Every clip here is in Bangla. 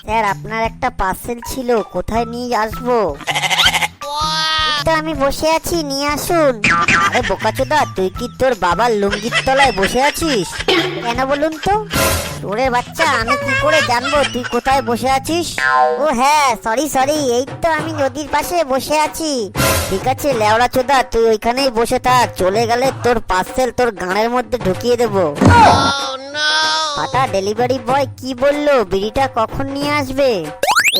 স্যার, আপনার একটা পার্সেল ছিল, কোথায় নিয়ে আসবো? তো আমি বসে আছি, নিয়ে আসুন। আরে বোকাচোদা, তুই কি তোর বাবার লুঙ্গির তলায় বসে আছিস? কেন বলুন তো? ওরে বাচ্চা, আমি কি করে জানবো তুই কোথায় বসে আছিস? ও হ্যাঁ, সরি, এই তো আমি নদীর পাশে বসে আছি। ঠিক আছে লেওড়া চোদা, তুই ওইখানেই বসে থাক, চলে গেলে তোর পার্সেল তোর গাঁড়ের মধ্যে ঢুকিয়ে দেবো। ফাটা ডেলিভারি বয় কি বললো, বিড়িটা কখন নিয়ে আসবে?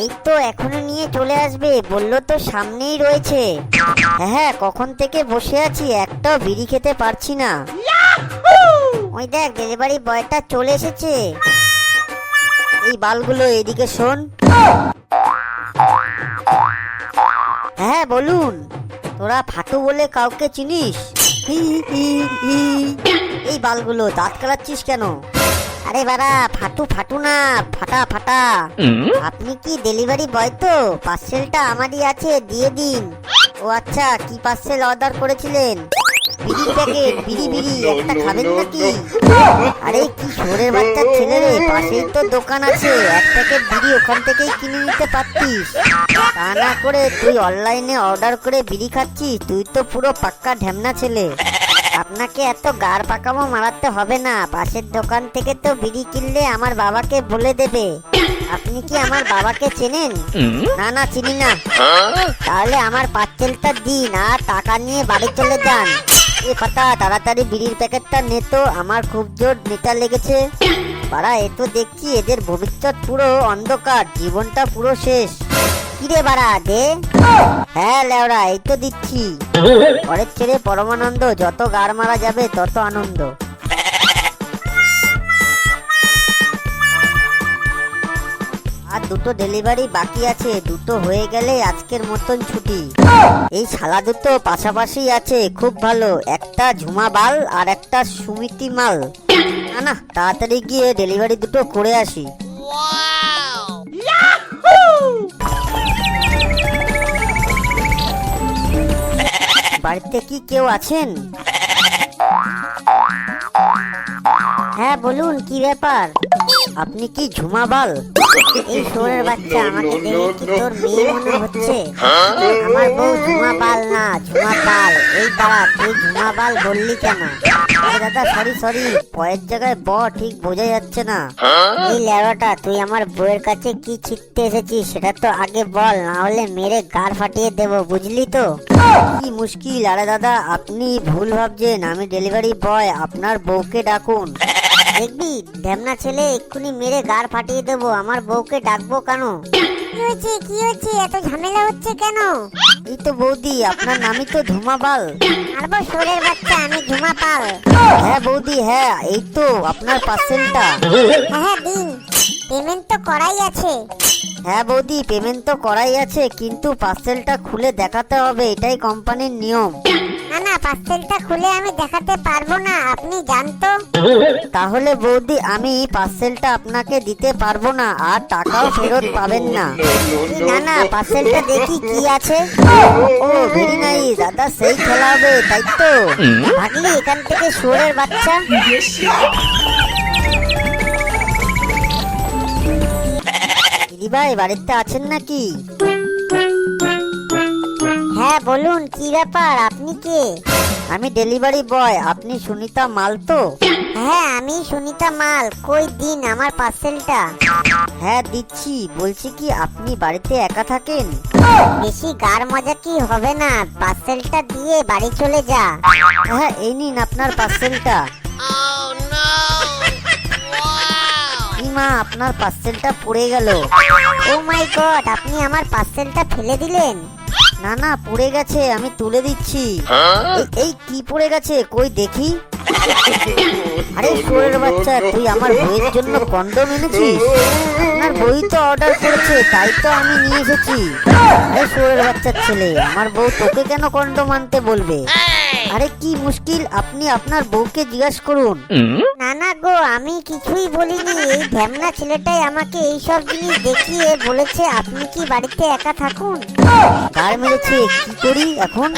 এই তো এখনই নিয়ে চলে আসবে বললো তো, সামনেই রয়েছে। হ্যাঁ, কখন থেকে বসে আছি, একটাও বিড়ি খেতে পারছি না। ওই দেখ, ডেলিভারি বয়টা চলে এসেছে। এই বালগুলো এদিকে শোন। হ্যাঁ বলুন, তোরা ফাটু বলে কাউকে চিনিস? এই বালগুলো দাঁত কালাচ্ছিস কেন? আরে বাড়া, ফাটু না, ফাটা। আপনি কি ডেলিভারি বয় তো? পার্সেলটা আমারই আছে, দিয়ে দিন। ও আচ্ছা, কি পার্সেল অর্ডার করেছিলেন? বিড়ির প্যাকেট, বিড়ি একটা খাবেন নাকি? আরে কি শোরের বাচ্চার ছেলে রে, পাশেই তো দোকান আছে, এক প্যাকেট বিড়ি ওখান থেকেই কিনে নিতে পারতিস। তা না করে তুই অনলাইনে অর্ডার করে বিড়ি খাচ্ছিস, তুই তো পুরো পাক্কা ঢ্যামনা ছেলে। আপনাকে এত গাড় পাকামো মারাতে হবে না, পাশের দোকান থেকে তো বিড়ি কিনলে আমার বাবাকে বলে দেবে। আপনি কি আমার বাবাকে চেনেন? না চিনি না। তাহলে আমার পার্সেলটা দিন আর টাকা নিয়ে বাড়ি চলে যান। এ ফাটা, তাড়াতাড়ি বিড়ির প্যাকেটটা নে তো, আমার খুব জোর নেশা লেগেছে। বাড়া, এ তো দেখছি এদের ভবিষ্যৎ পুরো অন্ধকার, জীবনটা পুরো শেষ। কিরে বাড়া, দে। হ্যাঁ লেওড়া, এই তো দিচ্ছি। পরের ছেড়ে পরমানন্দ, যত গাড় মারা যাবে তত আনন্দ। আর দুটো ডেলিভারি বাকি আছে, দুটো হয়ে গেলে আজকের মতন ছুটি। এই শালা দুটো পাশাপাশি আছে, খুব ভালো, একটা ঝুমা বাল আর একটা সুমিতি মাল। না, তাড়াতাড়ি গিয়ে ডেলিভারি দুটো করে আসি। বাড়িতে কি কেউ আছেন? হ্যাঁ বলুন, কি ব্যাপার? আপনি কি ঝুমা বাল? এই শোরের বাচ্চা, আমাকে দেখে কি তোর মেয়ে মনে হচ্ছে? আমার বউ ঝুমা বাল না, ঝুমা পাল। এই দাঁড়া, তুই ঝুমা বাল বললি কেন? দাদা সরি, পয়ের জায়গায় ব ঠিক বোঝা যাচ্ছে না। এই লেওয়াটা, তুই আমার বউয়ের কাছে কি ছিটতে এসেছিস সেটা তো আগে বল, না হলে মেরে গাড় ফাটিয়ে দেবো, বুঝলি তো? কি মুশকিল। আরে দাদা, আপনি ভুল ভাবছেন, আমি ডেলিভারি বয়, আপনার বউকে ডাকুন। দেখবি ঢ্যামনা ছেলে, এক্ষুনি মেরে গাড় ফাটিয়ে দেবো। আমার বউকে ডাকবো কেন? কি হয়েছে, এত ঝামেলা হচ্ছে কেন? এই তো বৌদি, আপনার নামই তো ঝুমা বাল। আর শোরের বাচ্চা, আমি ঝুমা পাল। হ্যাঁ বৌদি, হ্যাঁ, এই তো আপনার পার্সেলটা। হ্যাঁ দিন, পেমেন্ট তো করাই আছে। হ্যাঁ বৌদি, পেমেন্ট তো করাই আছে, কিন্তু পার্সেলটা খুলে দেখাতে হবে, এটাই কোম্পানির নিয়ম। না, পার্সেলটা খুলে আমি দেখাতে পারবো না, আপনি জানতো। তাহলে বৌদি, আমি পার্সেলটা আপনাকে দিতে পারবো না, আর টাকাও ফেরত পাবেন না। না, পার্সেলটা দেখি কি আছে। ও ভেরি নাইস দাদা, সেই খেলা হবে, তাই তো? ভাগলি এখান থেকে শুয়োরের বাচ্চা। দিদিভাই বাড়িতে আছেন নাকি? হ্যাঁ বলুন, কি ব্যাপার, আপনি কে? আমি ডেলিভারি বয়, আপনি সুনিতা মাল তো? হ্যাঁ আমি সুনিতা মাল, কই দিন আমার পার্সেলটা। হ্যাঁ দিচ্ছি, বলছি কি আপনি বাড়িতে একা থাকেন? বেশি গার মজা কি হবে না, পার্সেলটা দিয়ে বাড়ি চলে যা। হ্যাঁ এই নিন আপনার পার্সেলটা। মা, আপনার পার্সেলটা পড়ে গেল। ও মাই গড, আপনি আমার পার্সেলটা ফেলে দিলেন? না পড়ে গেছে, আমি তুলে দিচ্ছি। এই কি পড়ে গেছে, কই দেখি। আরে শুয়োরের বাচ্চা, তুই আমার বইয়ের জন্য কন্ডম এনেছিস? আপনার বই তো অর্ডার করেছে, তাই তো আমি নিয়ে এসেছি। আরে শুয়োরের বাচ্চার ছেলে, আমার বউ তোকে কেন কন্ডম আনতে বলবে? আরে কি মুশকিল, আপনি আপনার বউকে জিজ্ঞাসা করুন। না গো, আমি কিছুই বলিনি, এই ঢ্যামনা ছেলেটাই আমাকে এইসব জিনিস দেখিয়ে বলেছে আপনি কি বাড়িতে একা থাকুন। কার মেরেছে, কি করি এখন?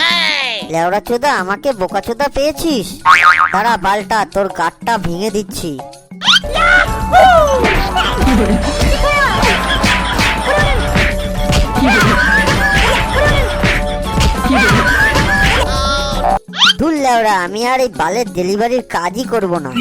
লেওড়া চোদা আমাকে বোকা চোদা পেয়েছিস? দাঁড়া বালটা, তোর গাঁটটা ভেঙে দিচ্ছি। দূর লেওড়া, আমি আর এই বালের ডেলিভারির কাজই করব না।